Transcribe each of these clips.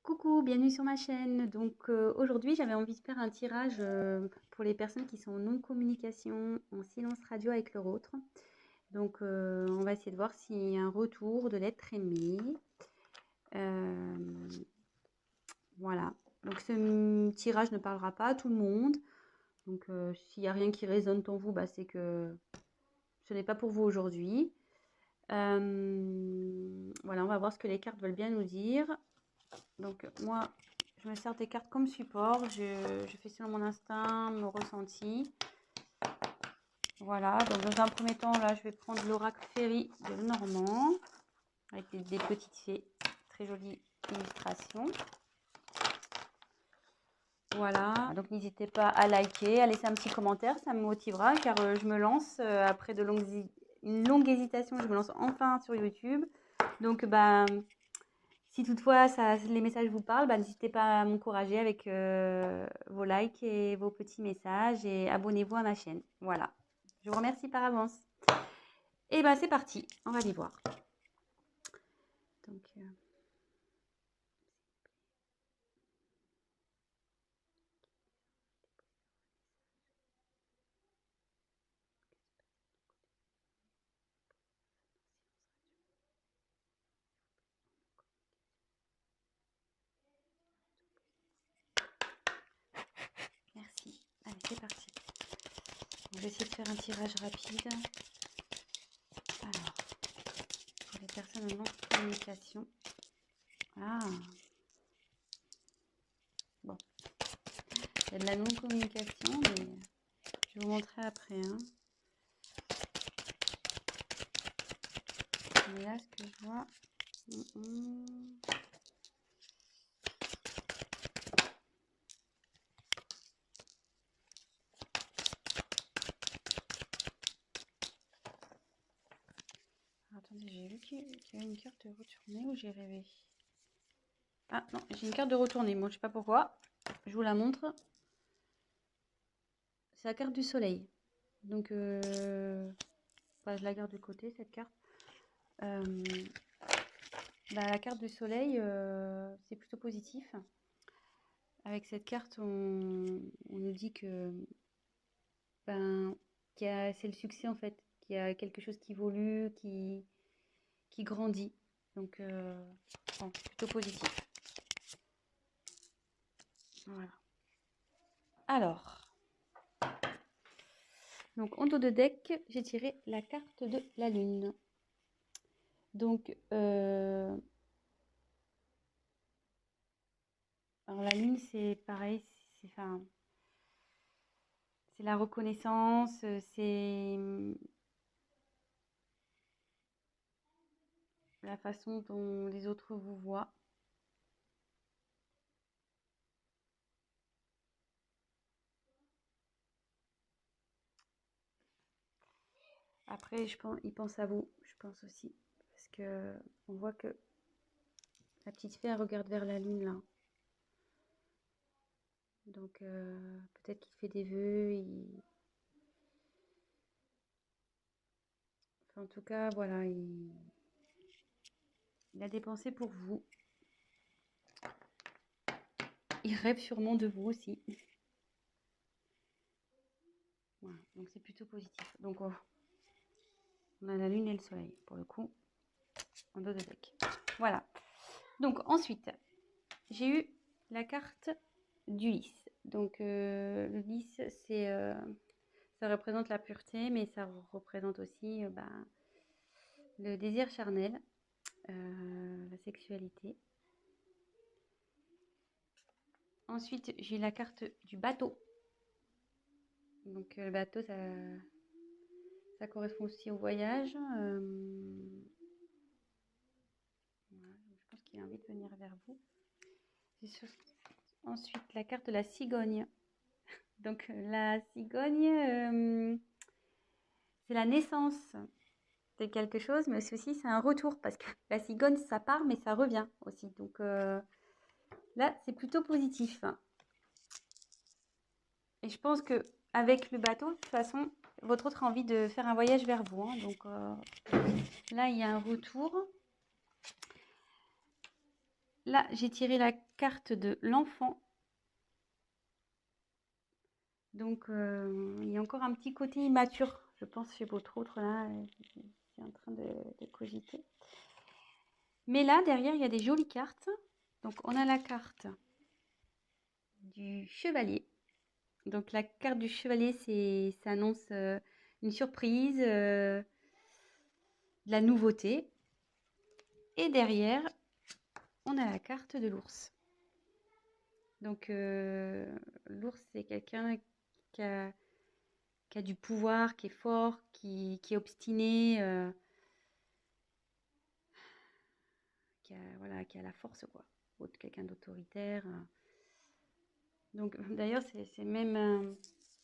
Coucou, bienvenue sur ma chaîne. Donc aujourd'hui, j'avais envie de faire un tirage pour les personnes qui sont en non-communication, en silence radio avec leur autre. Donc on va essayer de voir s'il y a un retour de l'être aimé. Euh, voilà. Donc ce tirage ne parlera pas à tout le monde. Donc s'il n'y a rien qui résonne en vous, bah, c'est que ce n'est pas pour vous aujourd'hui. Voilà, on va voir ce que les cartes veulent bien nous dire. Donc moi, je me sers des cartes comme support. Je fais selon mon instinct, mon ressenti. Voilà, donc dans un premier temps, là, je vais prendre l'oracle Féerie de Lenormand avec des petites fées. Très jolie illustration. Voilà, donc n'hésitez pas à liker, à laisser un petit commentaire, ça me motivera car je me lance après une longue hésitation, je me lance enfin sur YouTube. Donc, bah, si toutefois les messages vous parlent, bah, n'hésitez pas à m'encourager avec vos likes et vos petits messages et abonnez-vous à ma chaîne. Voilà, je vous remercie par avance. Et bah c'est parti, on va les voir. Donc, merci. Allez, c'est parti. On va essayer de faire un tirage rapide. Alors, pour les personnes en non-communication. Ah, bon. Il y a de la non-communication, mais je vais vous montrer après. Hein. Mais là, ce que je vois... Attendez, j'ai vu qu'il y avait une carte de retournée ou j'ai rêvé? Ah non, j'ai une carte de retournée. Moi, je sais pas pourquoi. Je vous la montre. C'est la carte du soleil. Donc, bah, je la garde de côté, cette carte. Bah, la carte du soleil, c'est plutôt positif. Avec cette carte, on nous dit que ben, c'est le succès en fait, qu'il y a quelque chose qui évolue, qui grandit. Donc, bon, plutôt positif. Voilà. Alors, donc en dos de deck, j'ai tiré la carte de la lune. Donc, alors la lune, c'est pareil, c'est la reconnaissance, c'est la façon dont les autres vous voient. Après, ils pensent à vous, je pense aussi. Parce que on voit que la petite fée, elle regarde vers la lune, là. Donc, peut-être qu'il fait des vœux. Enfin, en tout cas, voilà, il a des pensées pour vous. Il rêve sûrement de vous aussi. Voilà, donc c'est plutôt positif. Donc, on a la lune et le soleil, pour le coup, en dos de deck. Voilà. Donc, ensuite, j'ai eu la carte du lys. Donc, le lys, ça représente la pureté, mais ça représente aussi le désir charnel, la sexualité. Ensuite, j'ai la carte du bateau. Donc, le bateau, ça correspond aussi au voyage. Voilà, je pense qu'il a envie de venir vers vous. Ensuite, la carte de la cigogne. Donc, la cigogne, c'est la naissance de quelque chose, mais aussi c'est un retour parce que la cigogne, ça part, mais ça revient aussi. Donc, là, c'est plutôt positif. Et je pense que avec le bateau, de toute façon, votre autre a envie de faire un voyage vers vous. Hein. Donc, là, il y a un retour. Là, j'ai tiré la carte de l'enfant. Donc, il y a encore un petit côté immature, je pense, chez votre autre, là. C'est en train de cogiter. Mais là, derrière, il y a des jolies cartes. Donc, on a la carte du chevalier. Donc, la carte du chevalier, ça annonce une surprise, de la nouveauté. Et derrière, on a la carte de l'ours. Donc, l'ours, c'est quelqu'un qui a du pouvoir, qui est fort, qui est obstiné, voilà, qui a la force, quoi. Quelqu'un d'autoritaire. Donc, d'ailleurs, c'est même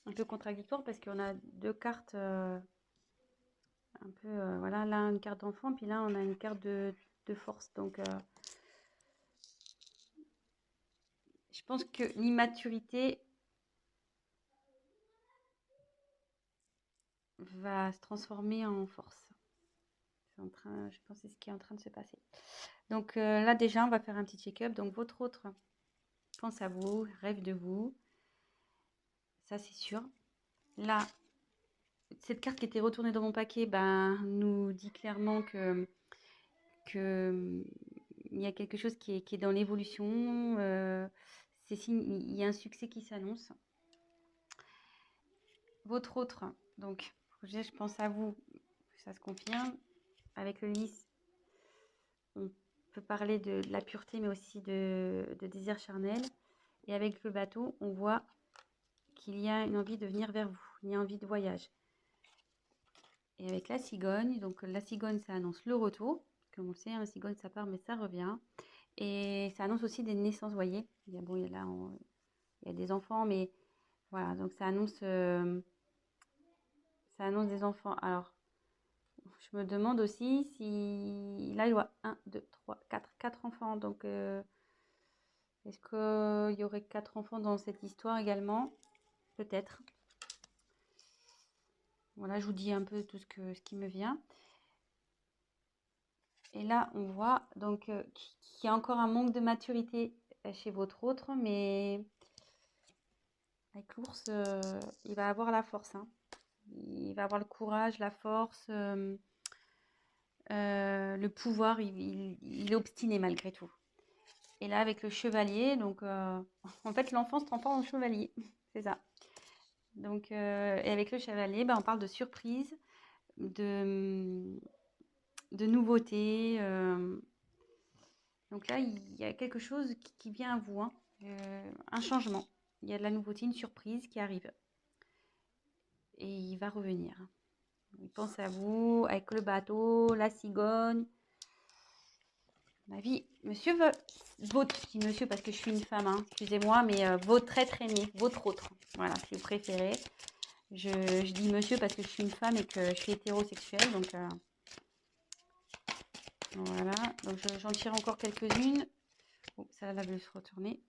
un peu contradictoire parce qu'on a deux cartes un peu, voilà, là, une carte d'enfant, puis là, on a une carte de force. Donc, je pense que l'immaturité va se transformer en force. Je pense que c'est ce qui est en train de se passer. Donc là, déjà, on va faire un petit check-up. Donc, votre autre pense à vous, rêve de vous. Ça, c'est sûr. Là, cette carte qui était retournée dans mon paquet nous dit clairement que il y a quelque chose qui est dans l'évolution. Il y a un succès qui s'annonce. Votre autre, donc, projet, je pense à vous, ça se confirme. Avec le lys, on peut parler de la pureté, mais aussi de désir charnel. Et avec le bateau, on voit qu'il y a une envie de venir vers vous, il y a envie de voyage. Et avec la cigogne, donc la cigogne, ça annonce le retour. Comme on le sait, la cigogne, ça part, mais ça revient. Et ça annonce aussi des naissances, vous voyez. Il y a des enfants, mais voilà, donc ça annonce des enfants. Alors, je me demande aussi si... Là, je vois 1, 2, 3, 4 enfants. Donc, est-ce qu'il y aurait 4 enfants dans cette histoire également? Peut-être. Voilà, je vous dis un peu tout ce qui me vient. Et là, on voit donc qu'il y a encore un manque de maturité chez votre autre, mais avec l'ours, il va avoir la force, hein. Il va avoir le courage, la force, le pouvoir. Il est obstiné malgré tout. Et là, avec le chevalier, donc en fait, l'enfant se transforme en chevalier. C'est ça. Donc, et avec le chevalier, on parle de surprise, de nouveauté. Donc là, il y a quelque chose qui vient à vous, hein. Un changement. Il y a de la nouveauté, une surprise qui arrive. Et il va revenir. Il pense à vous, avec le bateau, la cigogne. Ma vie, monsieur votre, je dis monsieur parce que je suis une femme, hein, excusez-moi, mais votre être aimé, votre autre. Voilà, si vous préférez. Je dis monsieur parce que je suis une femme et que je suis hétérosexuelle, donc voilà. Donc j'en tire encore quelques-unes. Oh, ça va se retourner.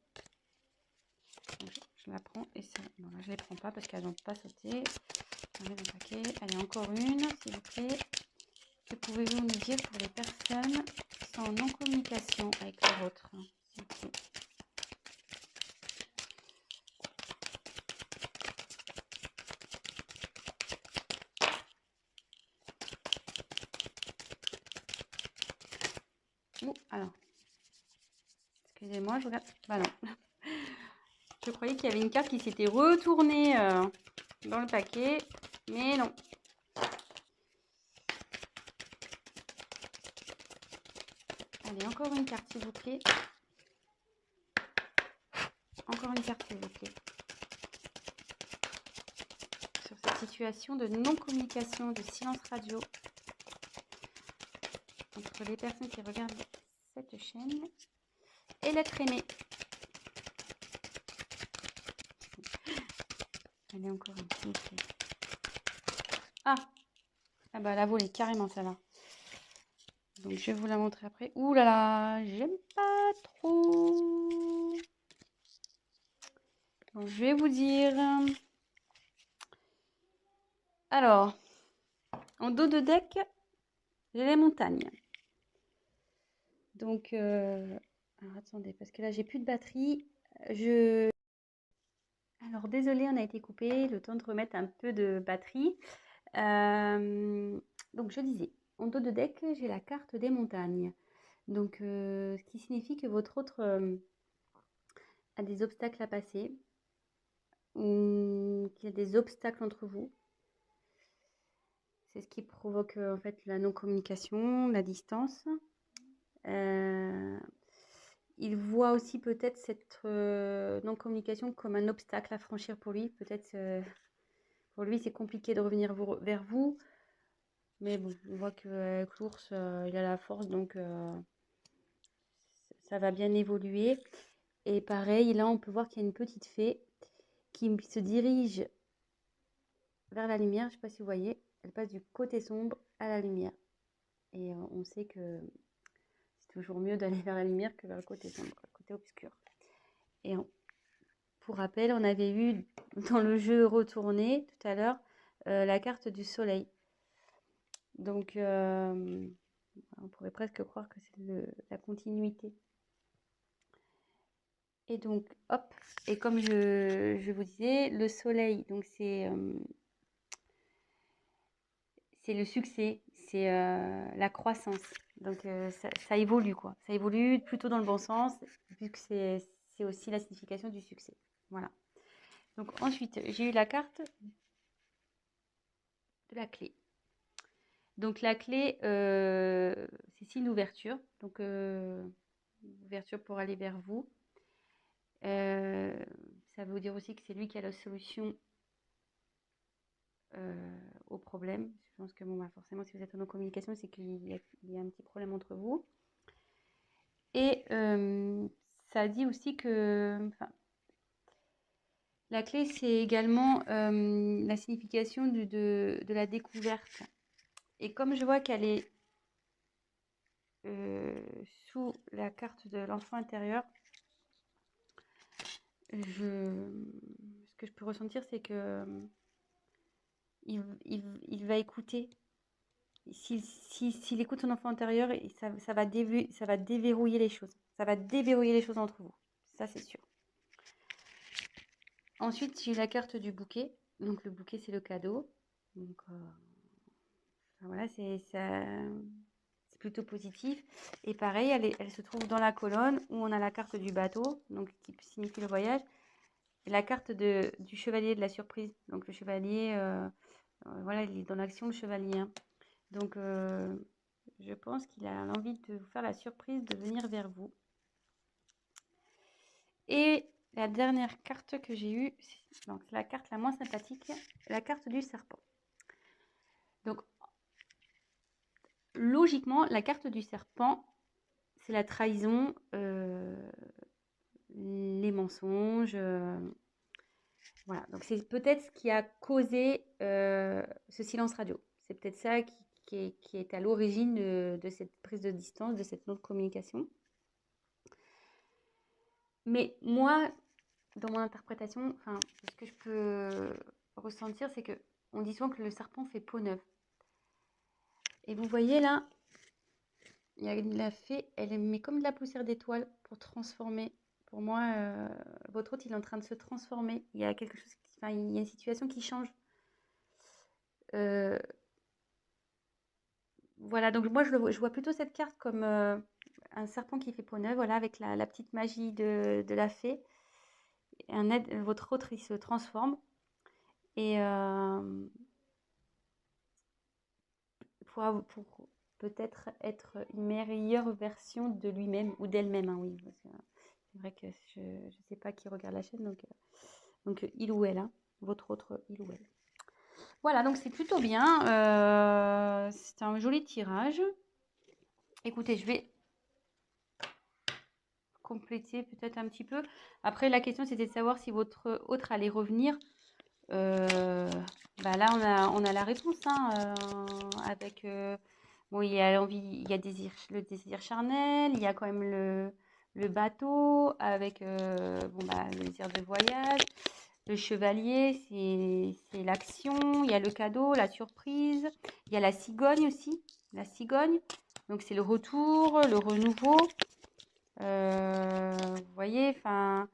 Donc, je la prends et ça. Non, là, je ne les prends pas parce qu'elles n'ont pas sauté. On met dans le paquet. Allez, encore une, s'il vous plaît. Que pouvez-vous nous dire pour les personnes qui sont en non-communication avec leur autre, s'il vous plaît? Oh, alors. Excusez-moi, je regarde. Bah non. Je croyais qu'il y avait une carte qui s'était retournée dans le paquet, mais non. Allez, encore une carte, s'il vous plaît. Encore une carte, s'il vous plaît. Sur cette situation de non-communication, de silence radio entre les personnes qui regardent cette chaîne et l'être aimé. Allez, encore une, s'il vous plaît. Ah bah la volée, carrément, ça va. Donc, je vais vous la montrer après. Ouh là là, j'aime pas trop. Donc, je vais vous dire. Alors, en dos de deck, j'ai les montagnes. Donc, alors attendez, parce que là, j'ai plus de batterie. Alors, désolé, on a été coupé. Le temps de remettre un peu de batterie. Donc, je disais, en dos de deck, j'ai la carte des montagnes. Donc, ce qui signifie que votre autre a des obstacles à passer, ou qu'il y a des obstacles entre vous. C'est ce qui provoque en fait la non-communication, la distance. Il voit aussi peut-être cette non-communication comme un obstacle à franchir pour lui. Peut-être pour lui c'est compliqué de revenir vers vous. Mais bon, on voit qu'avec l'ours, il a la force, donc ça va bien évoluer. Et pareil, là on peut voir qu'il y a une petite fée qui se dirige vers la lumière. Je ne sais pas si vous voyez, elle passe du côté sombre à la lumière. Et on sait que c'est toujours mieux d'aller vers la lumière que vers le côté sombre, le côté obscur. Et pour rappel, on avait vu dans le jeu retourné tout à l'heure la carte du soleil. Donc, on pourrait presque croire que c'est la continuité. Et donc, hop, et comme je vous disais, le soleil, donc c'est le succès, c'est la croissance. Donc, ça évolue, quoi. Ça évolue plutôt dans le bon sens, puisque c'est aussi la signification du succès. Voilà. Donc, ensuite, j'ai eu la carte de la clé. Donc, la clé, c'est signe d'ouverture. Donc, ouverture pour aller vers vous. Ça veut dire aussi que c'est lui qui a la solution au problème. Je pense que bon, bah, forcément, si vous êtes en communication, c'est qu'il y a un petit problème entre vous. Et ça dit aussi que la clé, c'est également la signification de la découverte. Et comme je vois qu'elle est sous la carte de l'enfant intérieur, ce que je peux ressentir, c'est que il va écouter. S'il écoute son enfant intérieur, ça va déverrouiller les choses. Ça va déverrouiller les choses entre vous. Ça, c'est sûr. Ensuite, j'ai la carte du bouquet. Donc, le bouquet, c'est le cadeau. Donc, voilà, c'est plutôt positif. Et pareil, elle se trouve dans la colonne où on a la carte du bateau, donc qui signifie le voyage, et la carte du chevalier de la surprise. Donc, le chevalier, voilà, il est dans l'action, le chevalier. Hein. Donc, je pense qu'il a l'envie de vous faire la surprise de venir vers vous. Et la dernière carte que j'ai eue, donc la carte la moins sympathique, la carte du serpent. Donc, logiquement, la carte du serpent, c'est la trahison, les mensonges. Voilà, donc c'est peut-être ce qui a causé ce silence radio. C'est peut-être ça qui est à l'origine de cette prise de distance, de cette non-communication. Mais moi, dans mon interprétation, ce que je peux ressentir, c'est que on dit souvent que le serpent fait peau neuve. Et vous voyez là, il y a la fée, elle met comme de la poussière d'étoile pour transformer. Pour moi, votre hôte, il est en train de se transformer. Il y a quelque chose, il y a une situation qui change. Voilà, donc moi, je vois plutôt cette carte comme un serpent qui fait peau neuve, voilà, avec la petite magie de la fée. Votre autre, il se transforme. Et pour peut-être être une meilleure version de lui-même ou d'elle-même, hein, oui. Parce que c'est vrai que je ne sais pas qui regarde la chaîne, donc il ou elle, hein, votre autre il ou elle. Voilà, donc c'est plutôt bien. C'est un joli tirage. Écoutez, je vais compléter peut-être un petit peu. Après, la question, c'était de savoir si votre autre allait revenir. Là, on a la réponse, hein, avec... bon, il y a l'envie, il y a le désir charnel, il y a quand même le bateau, avec le désir de voyage. Le chevalier, c'est l'action. Il y a le cadeau, la surprise. Il y a la cigogne aussi. La cigogne. Donc, c'est le retour, le renouveau. voyez, enfin,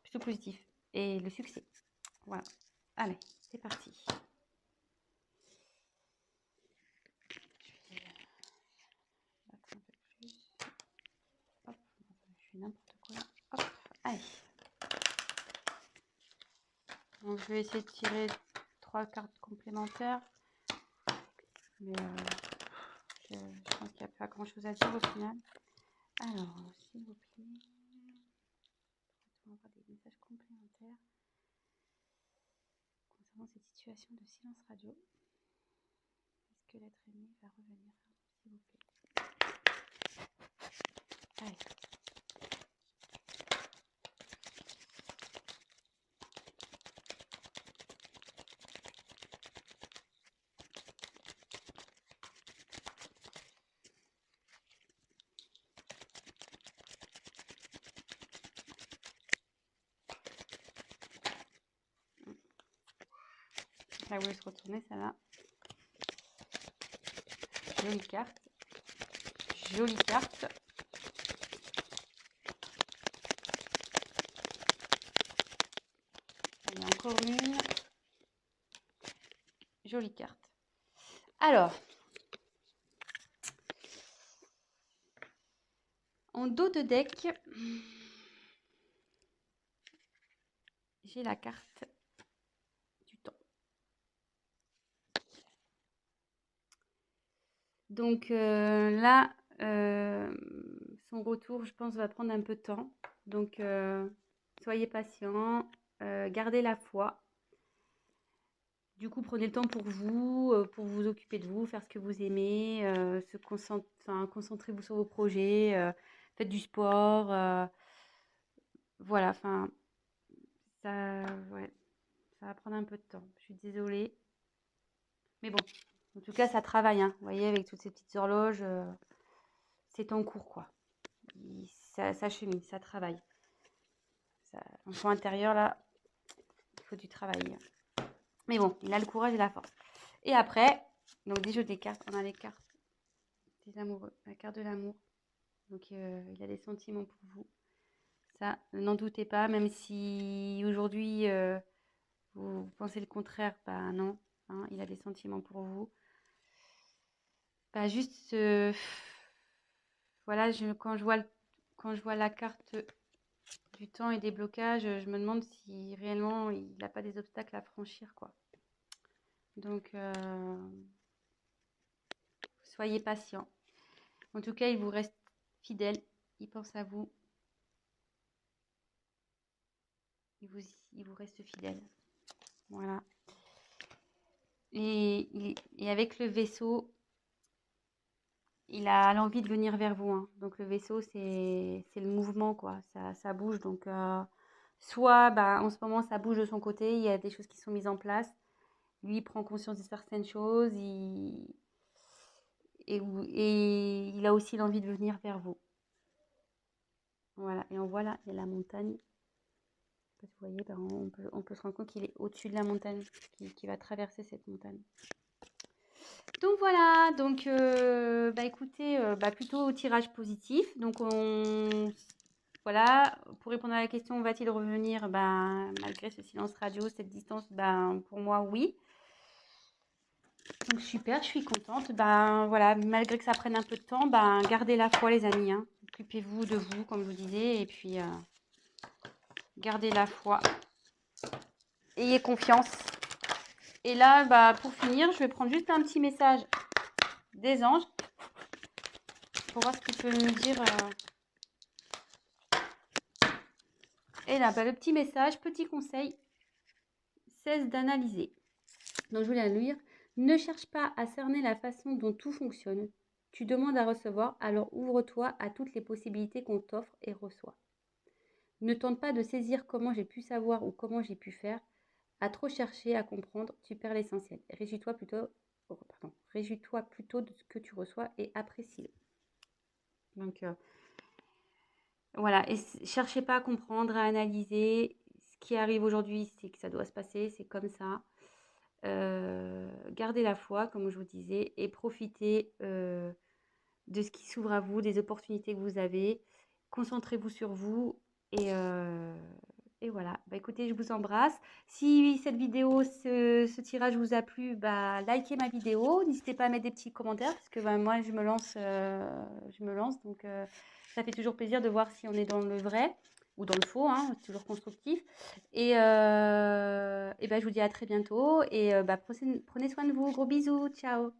plutôt positif. Et le succès. Voilà. Allez, c'est parti. Je vais battre un peu plus. Hop, je fais n'importe quoi. Hop, allez. Donc, je vais essayer de tirer 3 cartes complémentaires. Mais je pense qu'il n'y a pas grand chose à dire au final. Alors, s'il vous plaît, on va avoir des messages complémentaires concernant cette situation de silence radio. Est-ce que l'être aimé va revenir, s'il vous plaît? Allez. Ça voulait se retourner, ça là. Jolie carte. Jolie carte. Il y a encore une. Jolie carte. Alors, en dos de deck, j'ai la carte du temps. Donc là, son retour, je pense, va prendre un peu de temps. Donc, soyez patient, gardez la foi. Du coup, prenez le temps pour vous occuper de vous, faire ce que vous aimez, concentrez-vous sur vos projets, faites du sport. Voilà, enfin, ouais, ça va prendre un peu de temps. Je suis désolée. Mais bon, en tout cas, ça travaille, hein. Vous voyez, avec toutes ces petites horloges, c'est en cours, quoi. Ça chemine, ça travaille. L'enfant intérieur, là, il faut du travail. Mais bon, il a le courage et la force. Et après, donc des jeux des cartes, on a les cartes des amoureux, la carte de l'amour. Donc il a des sentiments pour vous. Ça, n'en doutez pas, même si aujourd'hui vous pensez le contraire, bah non, hein, il a des sentiments pour vous. Bah juste, voilà, quand je vois la carte du temps et des blocages, je me demande si réellement il n'a pas des obstacles à franchir, quoi. Donc, soyez patient. En tout cas, il vous reste fidèle. Il pense à vous. Il vous reste fidèle. Voilà. Et avec le vaisseau, il a l'envie de venir vers vous, hein. Donc, le vaisseau, c'est le mouvement, quoi. Ça bouge. Donc, soit, bah, en ce moment, ça bouge de son côté. Il y a des choses qui sont mises en place. Lui, il prend conscience de certaines choses. Et il a aussi l'envie de venir vers vous. Voilà. Et on voit là, il y a la montagne. Vous voyez, ben, on peut se rendre compte qu'il est au-dessus de la montagne, qui va traverser cette montagne. Donc voilà, donc bah écoutez, bah plutôt au tirage positif. Donc voilà, pour répondre à la question, va-t-il revenir? Ben, malgré ce silence radio, cette distance, ben pour moi oui. Donc super, je suis contente. Ben voilà, malgré que ça prenne un peu de temps, ben gardez la foi les amis, hein. Occupez-vous de vous, comme je vous disais, et puis gardez la foi. Ayez confiance. Et là, bah, pour finir, je vais prendre juste un petit message des anges pour voir ce qu'ils peuvent me dire. Et là, bah, le petit message, petit conseil, cesse d'analyser. Donc, je voulais la lire. Ne cherche pas à cerner la façon dont tout fonctionne. Tu demandes à recevoir, alors ouvre-toi à toutes les possibilités qu'on t'offre et reçois. Ne tente pas de saisir comment j'ai pu savoir ou comment j'ai pu faire. À trop chercher à comprendre, tu perds l'essentiel. Réjouis-toi plutôt de ce que tu reçois et apprécie-le. Donc, voilà, et cherchez pas à comprendre, à analyser. Ce qui arrive aujourd'hui, c'est que ça doit se passer, c'est comme ça. Gardez la foi, comme je vous disais, et profitez de ce qui s'ouvre à vous, des opportunités que vous avez. Concentrez-vous sur vous et voilà. Bah, écoutez, je vous embrasse. Si cette vidéo, ce tirage vous a plu, bah, likez ma vidéo. N'hésitez pas à mettre des petits commentaires parce que bah, moi, je me lance. Donc, ça fait toujours plaisir de voir si on est dans le vrai ou dans le faux, hein, c'est toujours constructif. Et bah, je vous dis à très bientôt. Et bah, prenez soin de vous. Gros bisous. Ciao.